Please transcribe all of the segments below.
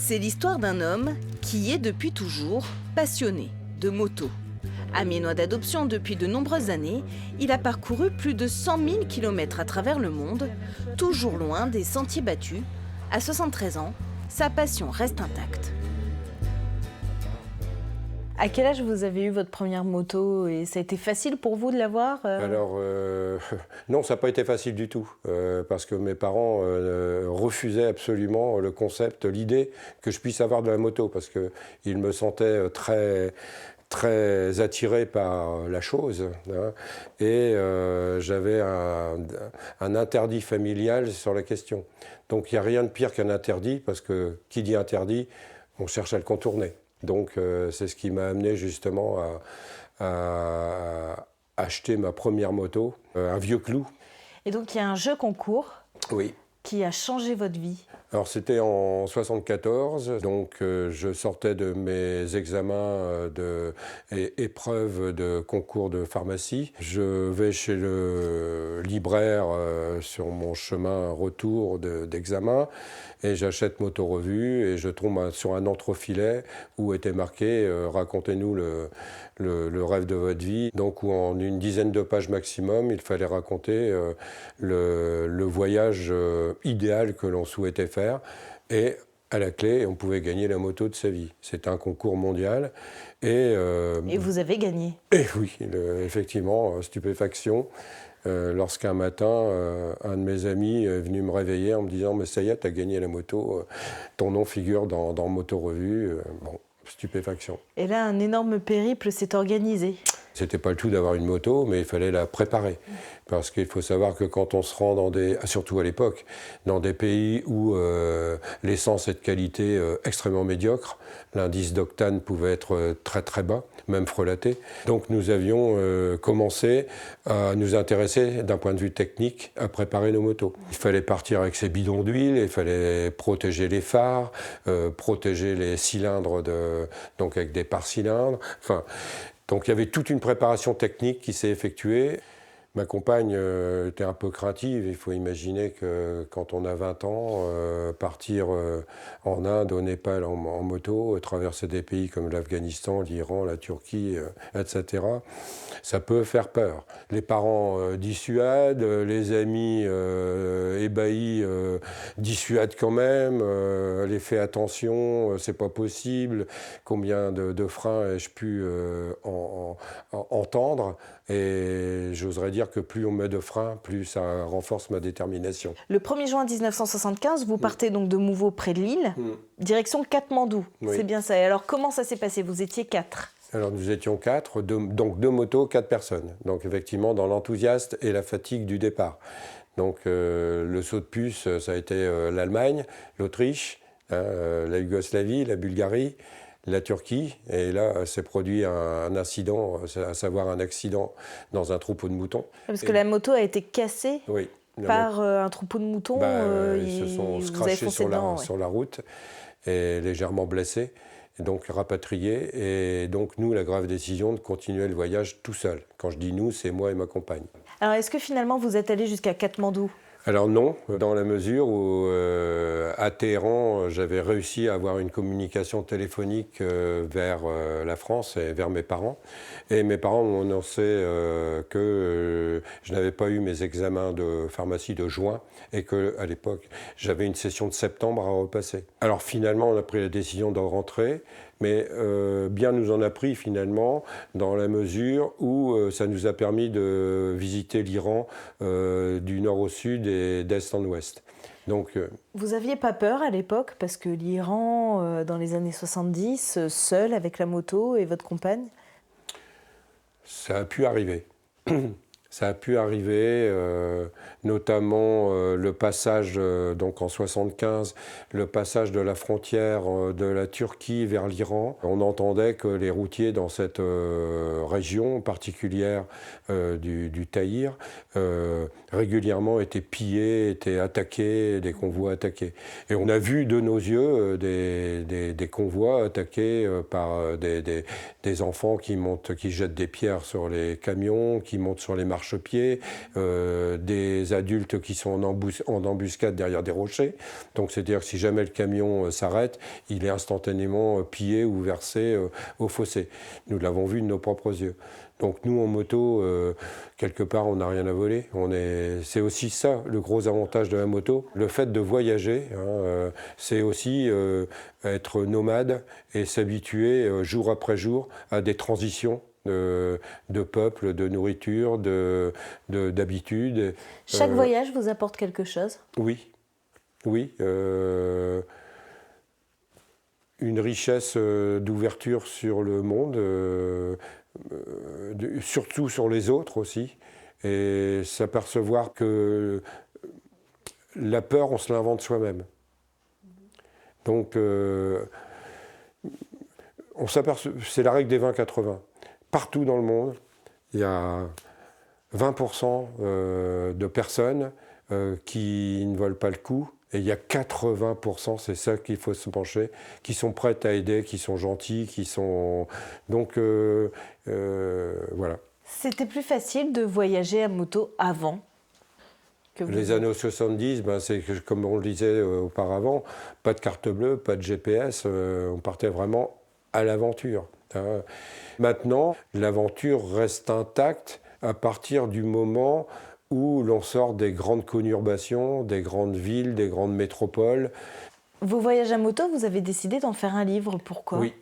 C'est l'histoire d'un homme qui est depuis toujours passionné de moto. Amiénois d'adoption depuis de nombreuses années, il a parcouru plus de 100 000 km à travers le monde, toujours loin des sentiers battus. À 73 ans, sa passion reste intacte. À quel âge vous avez eu votre première moto et ça a été facile pour vous de l'avoir Alors, non, ça n'a pas été facile du tout, parce que mes parents refusaient absolument le concept, l'idée que je puisse avoir de la moto, parce qu'ils me sentaient très attiré par la chose, hein, et j'avais un interdit familial sur la question. Donc il n'y a rien de pire qu'un interdit, parce que qui dit interdit, on cherche à le contourner. Donc c'est ce qui m'a amené justement à acheter ma première moto, un vieux clou. Et donc il y a un jeu concours Oui. qui a changé votre vie. Alors c'était en 74, donc je sortais de mes examens épreuves de concours de pharmacie. Je vais chez le libraire sur mon chemin retour d'examen et j'achète Moto Revue et je tombe sur un entrefilet où était marqué racontez-nous le rêve de votre vie. Donc où en une dizaine de pages maximum, il fallait raconter le voyage idéal que l'on souhaitait faire. Et à la clé, on pouvait gagner la moto de sa vie. C'était un concours mondial. Et vous avez gagné. Et oui, effectivement, stupéfaction. Lorsqu'un matin, un de mes amis est venu me réveiller en me disant « Mais ça y est, tu as gagné la moto, ton nom figure dans Moto Revue. » Bon, stupéfaction. Et là, un énorme périple s'est organisé. C'était pas le tout d'avoir une moto, mais il fallait la préparer. Parce qu'il faut savoir que quand on se rend surtout à l'époque, dans des pays où l'essence est de qualité extrêmement médiocre, l'indice d'octane pouvait être très très bas, même frelaté. Donc nous avions commencé à nous intéresser d'un point de vue technique à préparer nos motos. Il fallait partir avec ses bidons d'huile, il fallait protéger les phares, protéger les cylindres, donc avec des pare-cylindres. Enfin, donc il y avait toute une préparation technique qui s'est effectuée. Ma compagne était un peu craintive. Il faut imaginer que quand on a 20 ans, partir en Inde, au Népal en moto, traverser des pays comme l'Afghanistan, l'Iran, la Turquie, etc., ça peut faire peur. Les parents dissuadent, les amis ébahis dissuadent quand même, les fait attention, c'est pas possible, combien de freins ai-je pu entendre, et j'oserais dire que plus on met de freins, plus ça renforce ma détermination. Le 1er juin 1975, vous partez donc de Mouveau près de Lille, direction Katmandou. Oui. C'est bien ça. Et alors comment ça s'est passé? Vous étiez 4. Alors nous étions 4, donc 2 motos, 4 personnes. Donc effectivement dans l'enthousiasme et la fatigue du départ. Donc le saut de puce, ça a été l'Allemagne, l'Autriche, la Yougoslavie, la Bulgarie, la Turquie, et là s'est produit un incident, à savoir un accident dans un troupeau de moutons. Parce que la moto a été cassée oui, par un troupeau de moutons. Ils se sont scratchés sur la route et légèrement blessés, et donc rapatriés. Et donc nous, la grave décision de continuer le voyage tout seul. Quand je dis nous, c'est moi et ma compagne. Alors est-ce que finalement vous êtes allé jusqu'à Katmandou ? Alors non, dans la mesure où à Téhéran, j'avais réussi à avoir une communication téléphonique vers la France et vers mes parents. Et mes parents m'ont annoncé que je n'avais pas eu mes examens de pharmacie de juin et qu'à l'époque, j'avais une session de septembre à repasser. Alors finalement, on a pris la décision de rentrer. Mais bien nous en a pris finalement dans la mesure où ça nous a permis de visiter l'Iran du nord au sud et d'est en ouest. Donc, vous n'aviez pas peur à l'époque parce que l'Iran, dans les années 70, seul avec la moto et votre compagne? Ça a pu arriver. Ça a pu arriver, notamment le passage, donc en 75, le passage de la frontière de la Turquie vers l'Iran. On entendait que les routiers dans cette région particulière du Taïr régulièrement étaient pillés, étaient attaqués, des convois attaqués. Et on a vu de nos yeux des convois attaqués par des enfants qui jettent des pierres sur les camions, qui montent sur les marchés marchepied, des adultes qui sont en embuscade derrière des rochers. Donc c'est-à-dire que si jamais le camion s'arrête, il est instantanément pillé ou versé au fossé. Nous l'avons vu de nos propres yeux. Donc nous, en moto, quelque part, on n'a rien à voler. C'est aussi ça, le gros avantage de la moto. Le fait de voyager, c'est aussi être nomade et s'habituer jour après jour à des transitions de peuple, de nourriture, d'habitude. Chaque voyage vous apporte quelque chose? Oui, oui. Une richesse d'ouverture sur le monde, surtout sur les autres aussi, et s'apercevoir que la peur, on se l'invente soi-même. Donc, on s'aperçoit, c'est la règle des 20-80. Partout dans le monde, il y a 20% de personnes qui ne valent pas le coup. Et il y a 80%, c'est ça qu'il faut se pencher, qui sont prêtes à aider, qui sont gentils, qui sont... Donc, voilà. C'était plus facile de voyager à moto avant que vous... Les années 70, c'est comme on le disait auparavant, pas de carte bleue, pas de GPS, on partait vraiment à l'aventure. Maintenant, l'aventure reste intacte à partir du moment où l'on sort des grandes conurbations, des grandes villes, des grandes métropoles. Vos voyages à moto, vous avez décidé d'en faire un livre, pourquoi? Oui.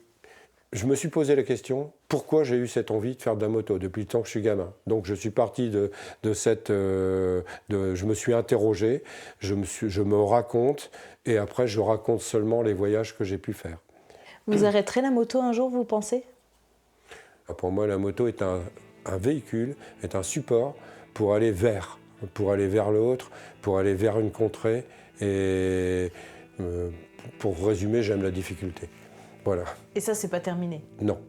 Je me suis posé la question, pourquoi j'ai eu cette envie de faire de la moto depuis le temps que je suis gamin. Donc je suis parti de cette... je me suis interrogé, je me raconte, et après je raconte seulement les voyages que j'ai pu faire. Vous arrêterez la moto un jour, vous pensez? Pour moi, la moto est un véhicule, est un support pour aller vers l'autre, pour aller vers une contrée. Et pour résumer, j'aime la difficulté. Voilà. Et ça, c'est pas terminé? Non.